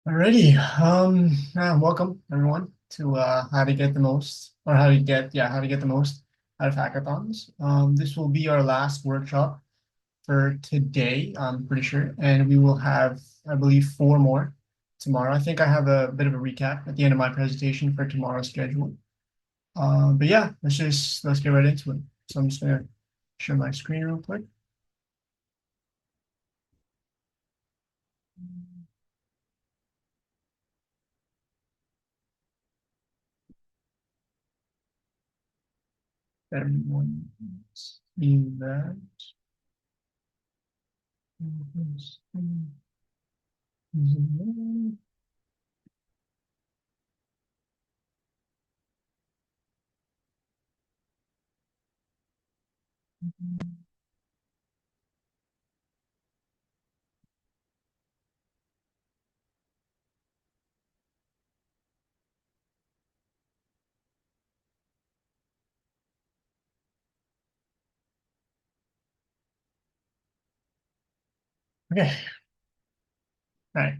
Alrighty. Welcome everyone to how to get the most or how to get the most out of hackathons. This will be our last workshop for today, I'm pretty sure, and we will have, I believe, four more tomorrow. I think I have a bit of a recap at the end of my presentation for tomorrow's schedule. But yeah, let's get right into it. So I'm just gonna share my screen real quick. Everyone see that. Okay. All right.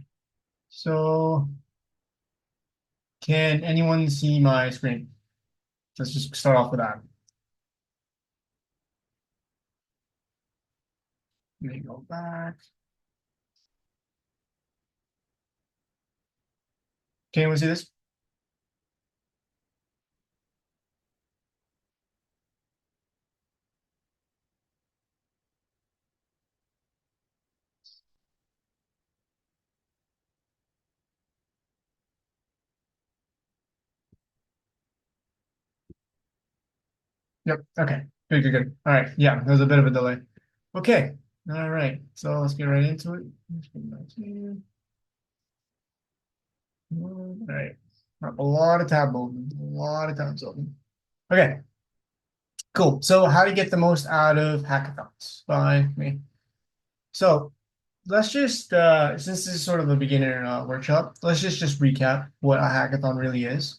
So can anyone see my screen? Let's just start off with that. Let me go back. Can anyone see this? Yep. Okay. Good, good, good. All right. Yeah, there's a bit of a delay. Okay. All right. So let's get right into it. Let's go back here. All right. A lot of tab open. A lot of tabs open. Okay. Cool. So how to get the most out of hackathons by me. So let's just since this is sort of a beginner workshop, let's just recap what a hackathon really is.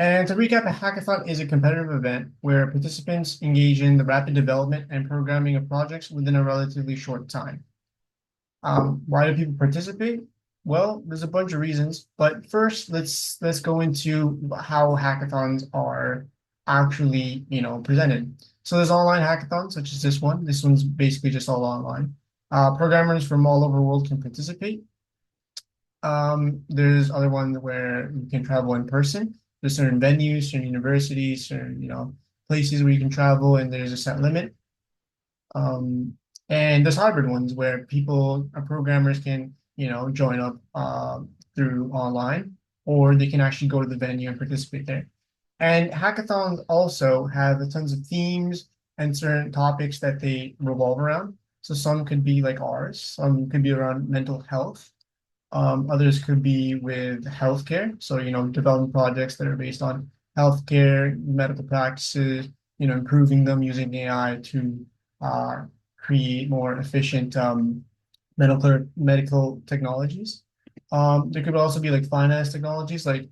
And to recap, a hackathon is a competitive event where participants engage in the rapid development and programming of projects within a relatively short time. Why do people participate? Well, there's a bunch of reasons, but first let's go into how hackathons are actually, presented. So there's online hackathons, such as this one. This one's basically just all online. Programmers from all over the world can participate. There's other ones where you can travel in person. There's certain venues, certain universities, certain, places where you can travel and there's a set limit. Um, and there's hybrid ones where people, programmers can, join up through online, or they can actually go to the venue and participate there. And hackathons also have tons of themes and certain topics that they revolve around. So some could be like ours, some could be around mental health. Others could be with healthcare. So, developing projects that are based on healthcare, medical practices, improving them using AI to uh, create more efficient medical technologies. There could also be like finance technologies, like,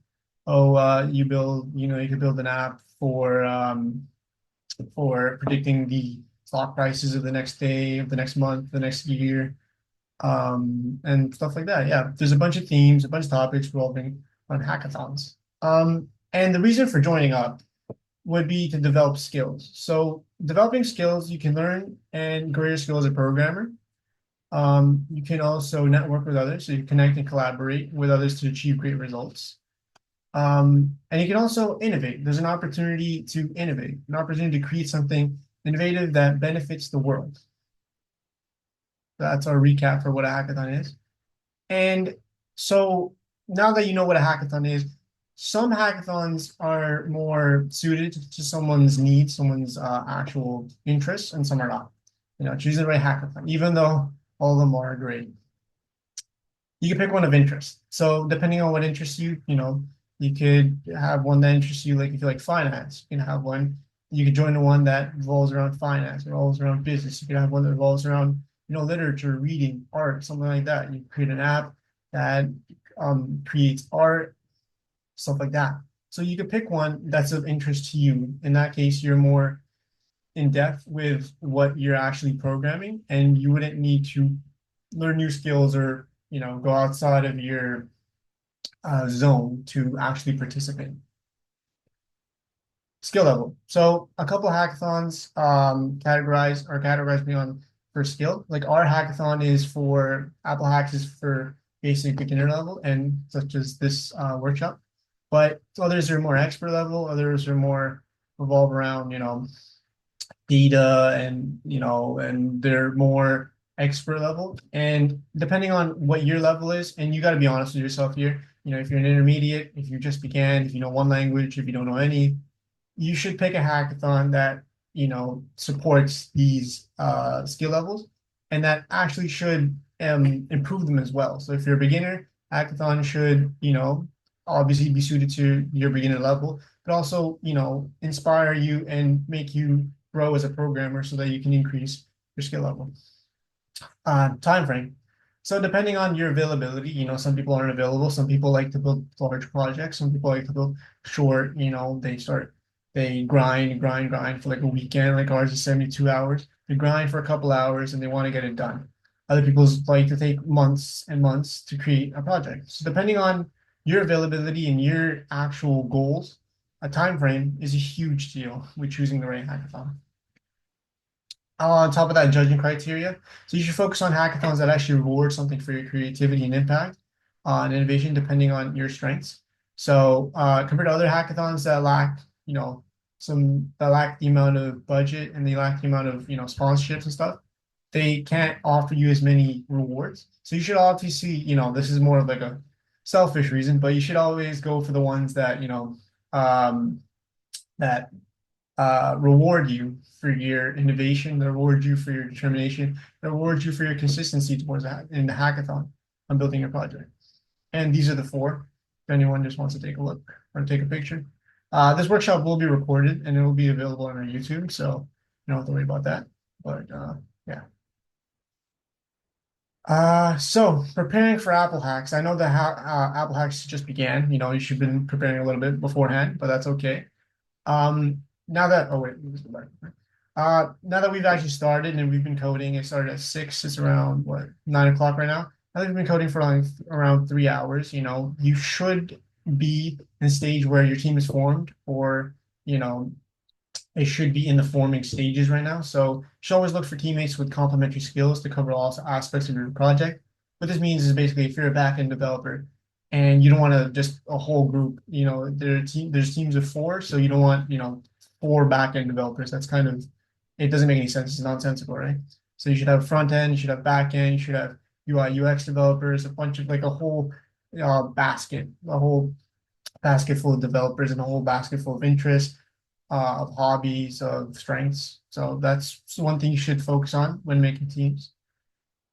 you could build an app for predicting the stock prices of the next day, of the next month, the next year, and stuff like that. Yeah, there's a bunch of themes, a bunch of topics revolving on hackathons. And the reason for joining up would be to develop skills. So developing skills, you can learn and grow your skill as a programmer. You can also network with others, so you connect and collaborate with others to achieve great results. And you can also innovate. There's an opportunity to innovate, an opportunity to create something innovative that benefits the world. That's our recap for what a hackathon is. And so now that you know what a hackathon is, some hackathons are more suited to someone's needs, someone's actual interests, and some are not. Choose the right hackathon, even though all of them are great. You can pick one of interest. So depending on what interests you, you could have one that interests you, like if you like finance, you can have one. You could join the one that revolves around finance, revolves around business. You can have one that revolves around, literature, reading, art, something like that. You create an app that creates art, stuff like that. So you could pick one that's of interest to you. In that case, you're more in depth with what you're actually programming, and you wouldn't need to learn new skills or go outside of your zone to actually participate. Skill level. So a couple hackathons categorized beyond for skill. Like our hackathon is for Apple Hacks is for basic beginner level and such as this workshop. But others are more expert level, others are more revolve around, data and and they're more expert level. And depending on what your level is, and you got to be honest with yourself here, if you're an intermediate, if you just began, if you know one language, if you don't know any, you should pick a hackathon that supports these skill levels and that actually should improve them as well. So if you're a beginner, hackathon should obviously be suited to your beginner level, but also inspire you and make you grow as a programmer so that you can increase your skill level. Time frame. So depending on your availability, some people aren't available. Some people like to build large projects. Some people like to build short. They grind for like a weekend. Like ours is 72 hours. They grind for a couple hours and they want to get it done. Other people like to take months and months to create a project. So depending on your availability and your actual goals, a time frame is a huge deal with choosing the right hackathon. On top of that, judging criteria. So you should focus on hackathons that actually reward something for your creativity and impact and innovation, depending on your strengths. So compared to other hackathons that lack, that lack the amount of budget and they lack the amount of, sponsorships and stuff, they can't offer you as many rewards. So you should obviously, this is more of like a selfish reason, but you should always go for the ones that, that reward you for your innovation, they reward you for your determination, they reward you for your consistency towards that in the hackathon on building your project. And these are the four. If anyone just wants to take a look or take a picture. This workshop will be recorded and it will be available on our YouTube, so you don't have to worry about that. But yeah. So preparing for Apple Hacks. I know that Apple Hacks just began. You should have been preparing a little bit beforehand, but that's okay. Now that oh wait, let me just go back. Now that we've actually started and we've been coding, it started at 6. It's around what 9 o'clock right now. I think we've been coding for like around 3 hours. You should be in a stage where your team is formed, or you know it should be in the forming stages right now. So you should always look for teammates with complementary skills to cover all aspects of your project. What this means is basically if you're a backend developer and you don't want to just a whole group, there's teams of four, so you don't want, four backend developers. That's kind of it doesn't make any sense. It's nonsensical, right? So you should have front end, you should have back end, you should have UI UX developers, a bunch of like a whole basket full of developers and a whole basket full of interests of hobbies, of strengths. So that's one thing you should focus on when making teams.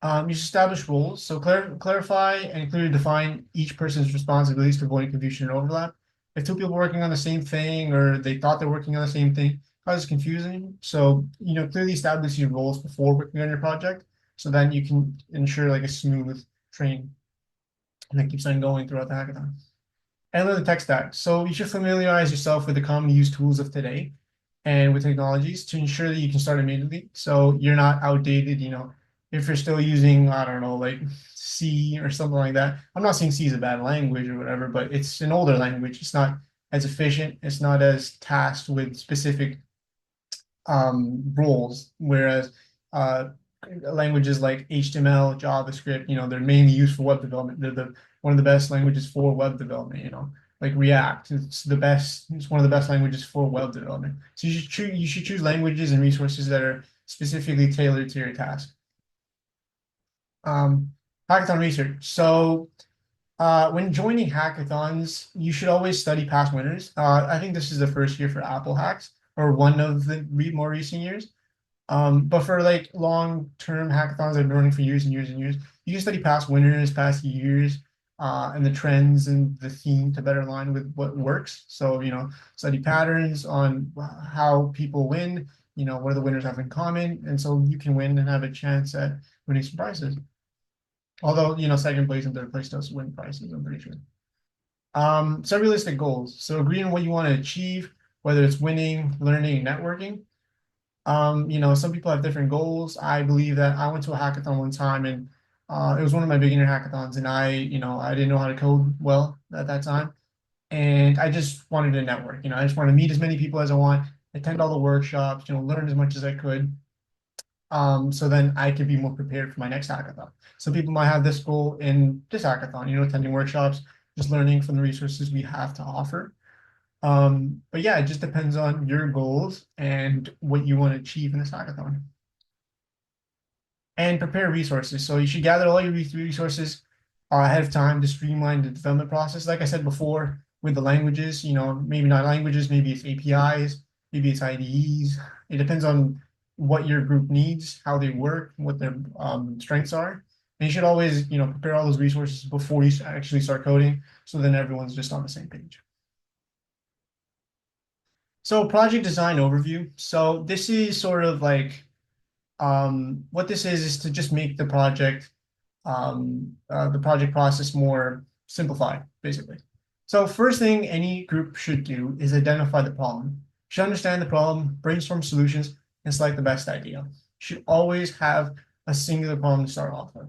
You should establish roles. So clarify and clearly define each person's responsibilities to avoid confusion and overlap. If two people are working on the same thing or they thought they're working on the same thing, causes confusing. So, clearly establish your roles before working on your project so then you can ensure like a smooth train and that keeps on going throughout the hackathon. And learn the tech stack. So you should familiarize yourself with the commonly used tools of today and with technologies to ensure that you can start immediately. So you're not outdated, if you're still using, I don't know, like C or something like that. I'm not saying C is a bad language or whatever, but it's an older language. It's not as efficient. It's not as tasked with specific roles, whereas uh, languages like HTML, JavaScript, they're mainly used for web development. They're one of the best languages for web development, like React. It's one of the best languages for web development. So you should choose languages and resources that are specifically tailored to your task. Hackathon research. So when joining hackathons, you should always study past winners. I think this is the first year for Apple Hacks, or one of the more recent years. But for like long-term hackathons that have been running for years and years and years, you can study past winners, past years, and the trends and the theme to better align with what works. So, study patterns on how people win, what do the winners have in common, and so you can win and have a chance at winning some prizes. Although, second place and third place does win prizes, I'm pretty sure. Set realistic goals. So agree on what you want to achieve, whether it's winning, learning, networking. Some people have different goals. I believe that I went to a hackathon one time and It was one of my beginner hackathons, and I didn't know how to code well at that time, and I just wanted to network. I just wanted to meet as many people as I want, attend all the workshops, learn as much as I could, so then I could be more prepared for my next hackathon. Some people might have this goal in this hackathon, attending workshops, just learning from the resources we have to offer. But yeah, it just depends on your goals and what you want to achieve in this hackathon. And prepare resources. So you should gather all your resources ahead of time to streamline the development process. Like I said before, with the languages, maybe not languages, maybe it's APIs, maybe it's IDEs. It depends on what your group needs, how they work, what their strengths are. And you should always, prepare all those resources before you actually start coding, so then everyone's just on the same page. So project design overview. So this is sort of like what this is to just make the project process more simplified, basically. So first thing any group should do is identify the problem. Should understand the problem, brainstorm solutions, and select the best idea. Should always have a singular problem to start off with.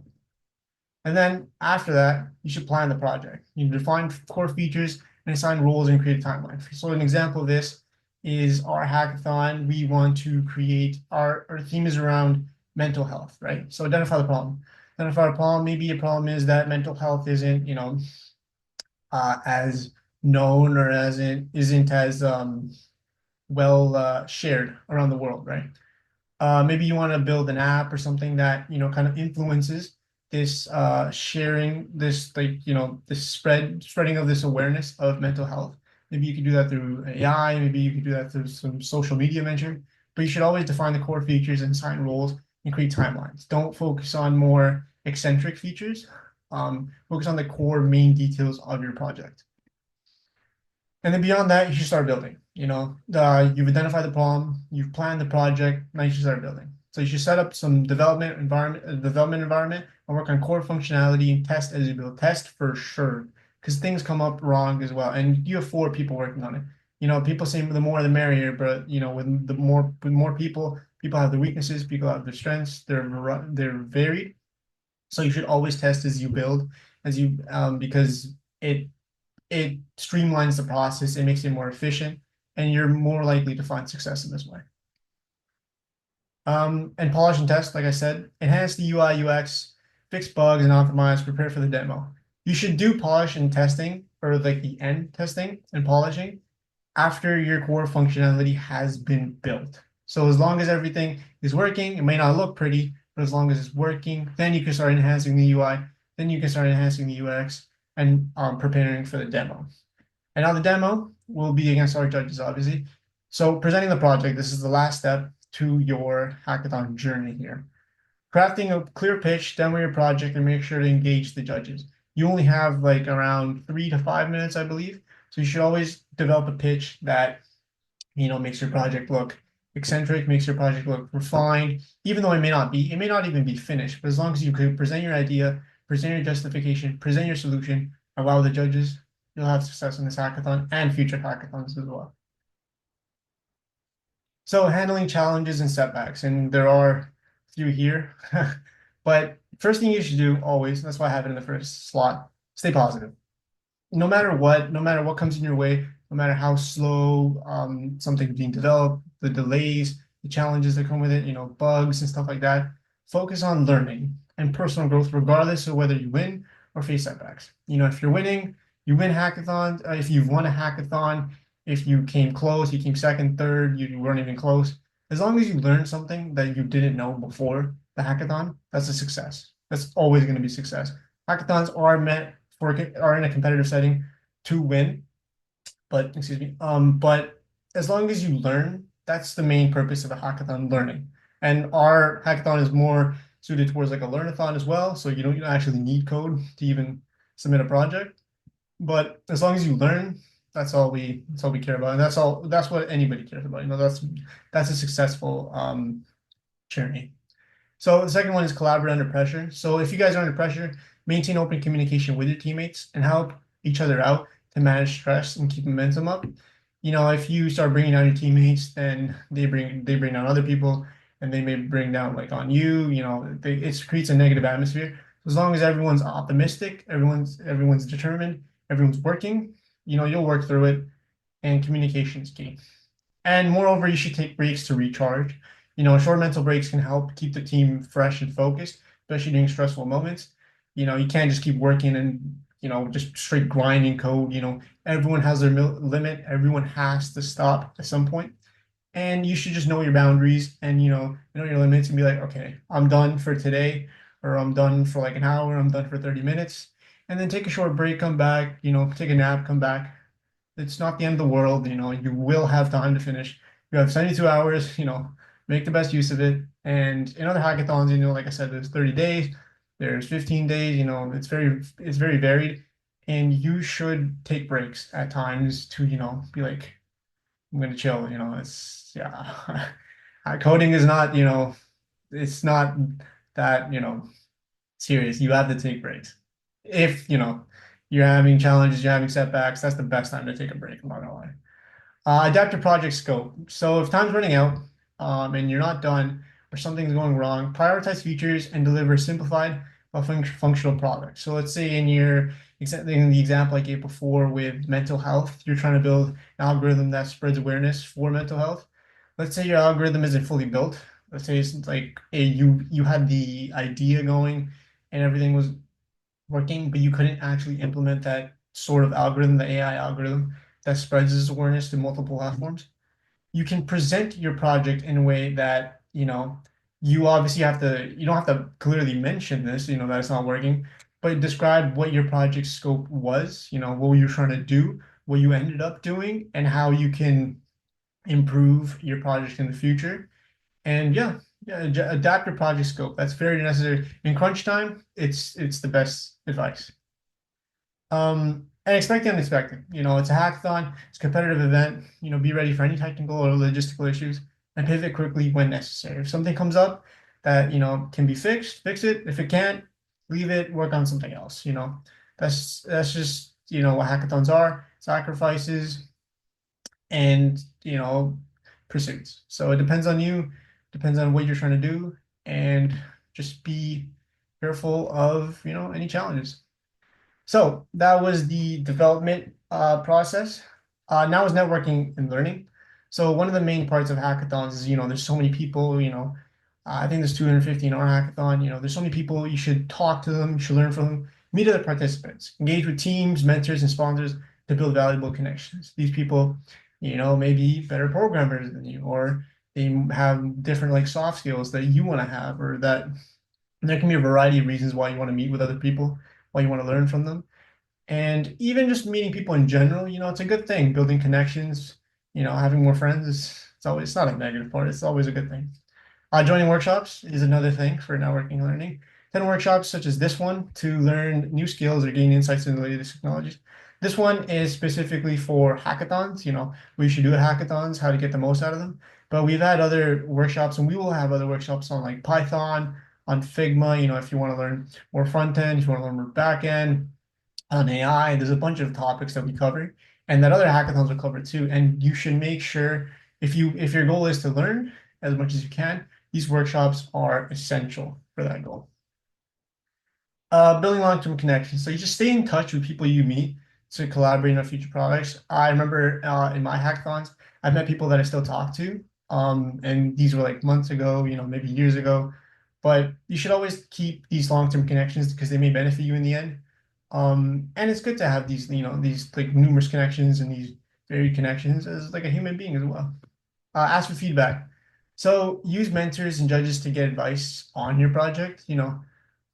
And then after that, you should plan the project. You define core features and assign roles and create a timeline. So an example of this is our hackathon. We want to create our theme is around mental health, right? So identify the problem. Identify a problem. Maybe a problem is that mental health isn't, as known or as it isn't as well shared around the world, right? Maybe you want to build an app or something that kind of influences this sharing, this this spreading of this awareness of mental health. Maybe you could do that through AI. Maybe you could do that through some social media mention. But you should always define the core features and assign roles and create timelines. Don't focus on more eccentric features. Focus on the core main details of your project. And then beyond that, you should start building. You've identified the problem, you've planned the project, now you should start building. So you should set up some development environment, and work on core functionality and test as you build. Test for sure, because things come up wrong as well. And you have 4 people working on it. People say the more the merrier, but with more people, people have their weaknesses, people have their strengths, they're varied. So you should always test as you build, because it streamlines the process, it makes it more efficient, and you're more likely to find success in this way. And polish and test, like I said, enhance the UI, UX, fix bugs and optimize, prepare for the demo. You should do polish and testing, or like the end testing and polishing, after your core functionality has been built. So as long as everything is working, it may not look pretty, but as long as it's working, then you can start enhancing the UI, then you can start enhancing the UX, and preparing for the demo. And now the demo will be against our judges, obviously. So presenting the project, this is the last step to your hackathon journey here. Crafting a clear pitch, demo your project, and make sure to engage the judges. You only have like around 3 to 5 minutes, I believe. So you should always develop a pitch that makes your project look eccentric, makes your project look refined, even though it may not even be finished. But as long as you could present your idea, present your justification, present your solution, and wow the judges, you'll have success in this hackathon and future hackathons as well. So handling challenges and setbacks, and there are a few here. But first thing you should do always, and that's why I have it in the first slot, stay positive. No matter what comes in your way, no matter how slow something's being developed, the delays, the challenges that come with it, bugs and stuff like that, focus on learning and personal growth, regardless of whether you win or face setbacks. If you're winning, you win hackathons. If you've won a hackathon, if you came close, you came second, third, you weren't even close. As long as you learned something that you didn't know before the hackathon, that's a success. That's always going to be success. Hackathons are in a competitive setting to win, but excuse me. But as long as you learn, that's the main purpose of a hackathon, learning. And our hackathon is more suited towards like a learnathon as well. So you don't actually need code to even submit a project. But as long as you learn, that's all we care about. And that's what anybody cares about. That's a successful journey. So the second one is collaborate under pressure. So if you guys are under pressure, maintain open communication with your teammates and help each other out to manage stress and keep momentum up. If you start bringing down your teammates, then they bring down other people, and they may bring down like on you. It creates a negative atmosphere. As long as everyone's optimistic, everyone's determined, everyone's working, you'll work through it, and communication is key. And moreover, you should take breaks to recharge. Short mental breaks can help keep the team fresh and focused, especially during stressful moments. You can't just keep working and, just straight grinding code. Everyone has their limit. Everyone has to stop at some point. And you should just know your boundaries and, know your limits and be like, okay, I'm done for today, or I'm done for like an hour, I'm done for 30 minutes. And then take a short break, come back, take a nap, come back. It's not the end of the world, you will have time to finish. You have 72 hours, make the best use of it. And in other hackathons, like I said, there's 30 days, there's 15 days, it's very varied. And you should take breaks at times to, be like, I'm gonna chill, it's yeah. Coding is not, it's not that, serious. You have to take breaks. If, you're having challenges, you're having setbacks, that's the best time to take a break, I'm not gonna lie. Adapt your project scope. So if time's running out, and you're not done or something's going wrong, prioritize features and deliver simplified but functional products. So let's say in the example I gave before with mental health, you're trying to build an algorithm that spreads awareness for mental health. Let's say your algorithm isn't fully built. Let's say it's like you had the idea going and everything was working, but you couldn't actually implement that sort of algorithm, the AI algorithm that spreads this awareness to multiple platforms. You can present your project in a way that, you don't have to clearly mention this, that it's not working, but describe what your project scope was, what you're trying to do, what you ended up doing, and how you can improve your project in the future. And yeah, yeah, adapt your project scope. That's very necessary. In crunch time, it's the best advice. And expect the unexpected. It's a hackathon, it's a competitive event. Be ready for any technical or logistical issues and pivot quickly when necessary. If something comes up that, can be fixed, fix it. If it can't, leave it, work on something else. That's just, what hackathons are, sacrifices and, pursuits. So it depends on you, depends on what you're trying to do, and just be careful of, any challenges. So that was the development process. Now is networking and learning. So one of the main parts of hackathons is, there's so many people, I think there's 250 in our hackathon, there's so many people, you should talk to them, you should learn from them, meet other participants, engage with teams, mentors, and sponsors to build valuable connections. These people, may be better programmers than you, or they have different like soft skills that you want to have, or that there can be a variety of reasons why you want to meet with other people, why you want to learn from them. And even just meeting people in general, it's a good thing. Building connections, having more friends it's not a negative part. It's always a good thing. Joining workshops is another thing for networking and learning. Attend workshops such as this one to learn new skills or gain insights into the latest technologies. This one is specifically for hackathons, we should do hackathons, how to get the most out of them. But we've had other workshops and we will have other workshops on like Python, on Figma, if you want to learn more front end, if you want to learn more back end, on AI. There's a bunch of topics that we cover and that other hackathons will cover too. And you should make sure if your goal is to learn as much as you can, these workshops are essential for that goal. Building long-term connections. So you just stay in touch with people you meet to collaborate on future products. I remember in my hackathons, I've met people that I still talk to. And these were like months ago, maybe years ago. But you should always keep these long-term connections because they may benefit you in the end. And it's good to have these like numerous connections and these varied connections as like a human being as well. Ask for feedback. So use mentors and judges to get advice on your project. You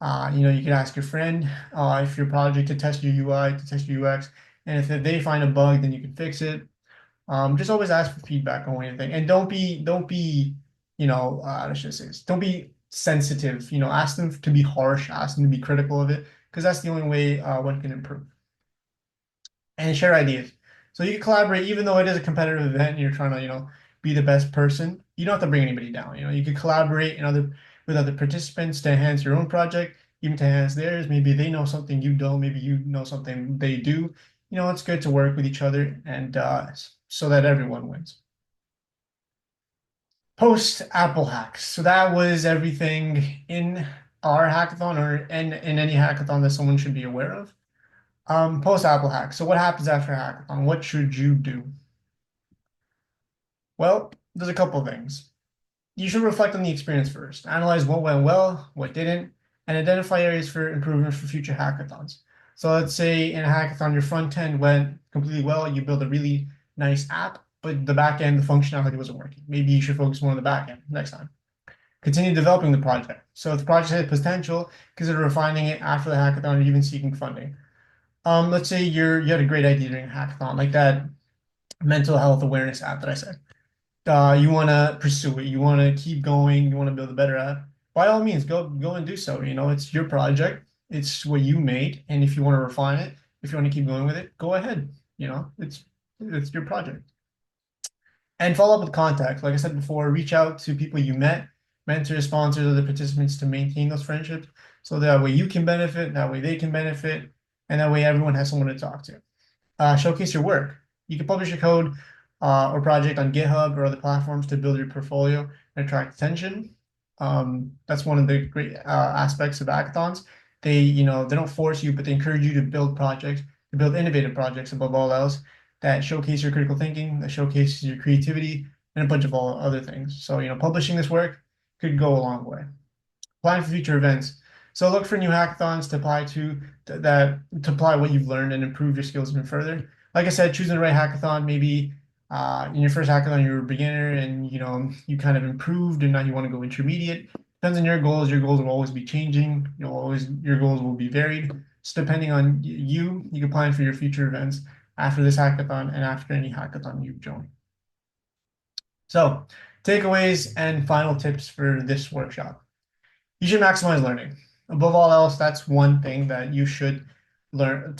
can ask your friend if your project to test your UI, to test your UX, and if they find a bug, then you can fix it. Just always ask for feedback on anything, and don't be, I should say this, don't be sensitive. Ask them to be harsh, ask them to be critical of it, because that's the only way one can improve. And share ideas. So you can collaborate, even though it is a competitive event and you're trying to, be the best person. You don't have to bring anybody down. You can collaborate with other participants to enhance your own project, even to enhance theirs. Maybe they know something you don't, maybe you know something they do. It's good to work with each other and so that everyone wins. Post Apple hacks. So that was everything in our hackathon or in any hackathon that someone should be aware of. Post Apple hack. So what happens after a hackathon? What should you do? Well, there's a couple of things. You should reflect on the experience first. Analyze what went well, what didn't, and identify areas for improvement for future hackathons. So let's say in a hackathon, your front end went completely well. You built a really nice app, but the back end, the functionality wasn't working. Maybe you should focus more on the back end next time. Continue developing the project. So if the project has potential, consider refining it after the hackathon or even seeking funding. Let's say you had a great idea during a hackathon, like that mental health awareness app that I said. You want to pursue it. You want to keep going. You want to build a better app. By all means, go and do so. It's your project. It's what you made, and if you want to refine it, if you want to keep going with it, go ahead. It's your project. And follow up with contact. Like I said before, reach out to people you met, mentors, sponsors, other participants to maintain those friendships. So that way you can benefit, that way they can benefit, and that way everyone has someone to talk to. Showcase your work. You can publish your code or project on GitHub or other platforms to build your portfolio and attract attention. That's one of the great aspects of hackathons. They don't force you, but they encourage you to build projects, to build innovative projects above all else that showcase your critical thinking, that showcases your creativity, and a bunch of all other things. So, publishing this work could go a long way. Plan for future events. So look for new hackathons to apply to apply what you've learned and improve your skills even further. Like I said, choosing the right hackathon. Maybe in your first hackathon you were a beginner and you kind of improved and now you want to go intermediate. Depends on your goals. Your goals will always be changing. Your goals will be varied. So depending on you can plan for your future events after this hackathon and after any hackathon you've joined. So takeaways and final tips for this workshop. You should maximize learning. Above all else, that's one thing that you should learn.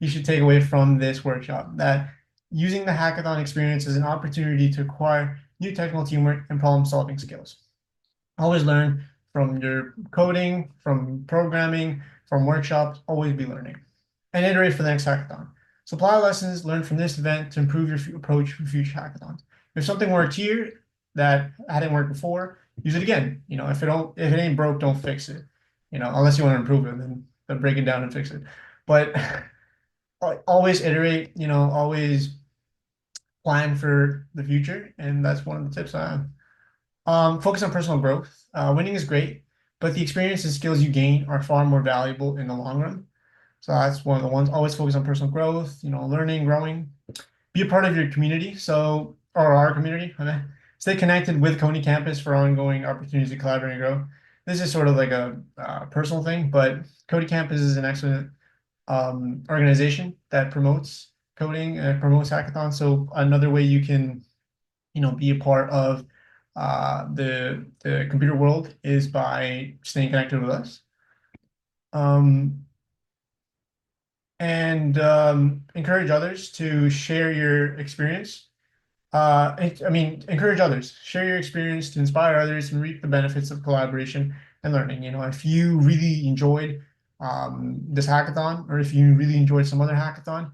You should take away from this workshop, that using the hackathon experience is an opportunity to acquire new technical teamwork and problem-solving skills. Always learn from your coding, from programming, from workshops, always be learning. And iterate for the next hackathon. So apply lessons learned from this event to improve your approach for future hackathons. If something worked here that hadn't worked before, use it again. If it ain't broke, don't fix it. Unless you want to improve it, then break it down and fix it. But always iterate. Always plan for the future, and that's one of the tips I have. Focus on personal growth. Winning is great, but the experience and skills you gain are far more valuable in the long run. So that's one of the ones. Always focus on personal growth. Learning, growing. Be a part of your community. Or our community. Stay connected with Coney Campus for ongoing opportunities to collaborate and grow. This is sort of like a personal thing, but Cody Campus is an excellent organization that promotes coding and promotes hackathons. So another way you can, be a part of the computer world is by staying connected with us. And encourage others to share your experience. Encourage others, share your experience to inspire others and reap the benefits of collaboration and learning. If you really enjoyed this hackathon, or if you really enjoyed some other hackathon,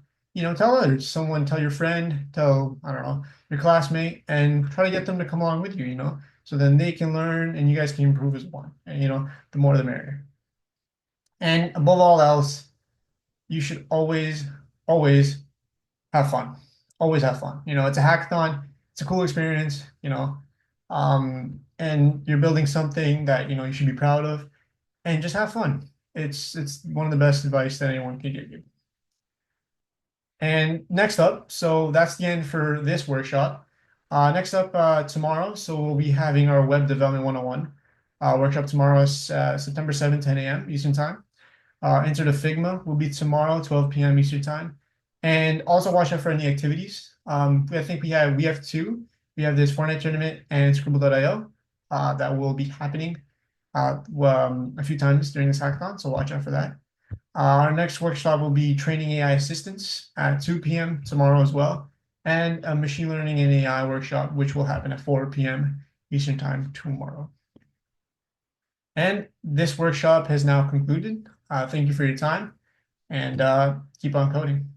tell others. Tell your friend, tell, I don't know, your classmate, and try to get them to come along with you, so then they can learn and you guys can improve as one. And, the more the merrier. And above all else, you should always have fun. Always have fun. It's a hackathon. It's a cool experience, and you're building something that, you should be proud of, and just have fun. It's one of the best advice that anyone can give you. And next up, so that's the end for this workshop. Next up, tomorrow, so we'll be having our Web Development 101 workshop tomorrow, September 7th, 10 a.m. Eastern Time. Enter the Figma will be tomorrow, 12 p.m. Eastern Time. And also watch out for any activities. I think we have two. We have this Fortnite tournament and Scribble.io that will be happening a few times during this hackathon, so watch out for that. Our next workshop will be training AI assistants at 2 p.m. tomorrow as well, and a machine learning and AI workshop, which will happen at 4 p.m. Eastern Time tomorrow. And this workshop has now concluded. Thank you for your time, and keep on coding.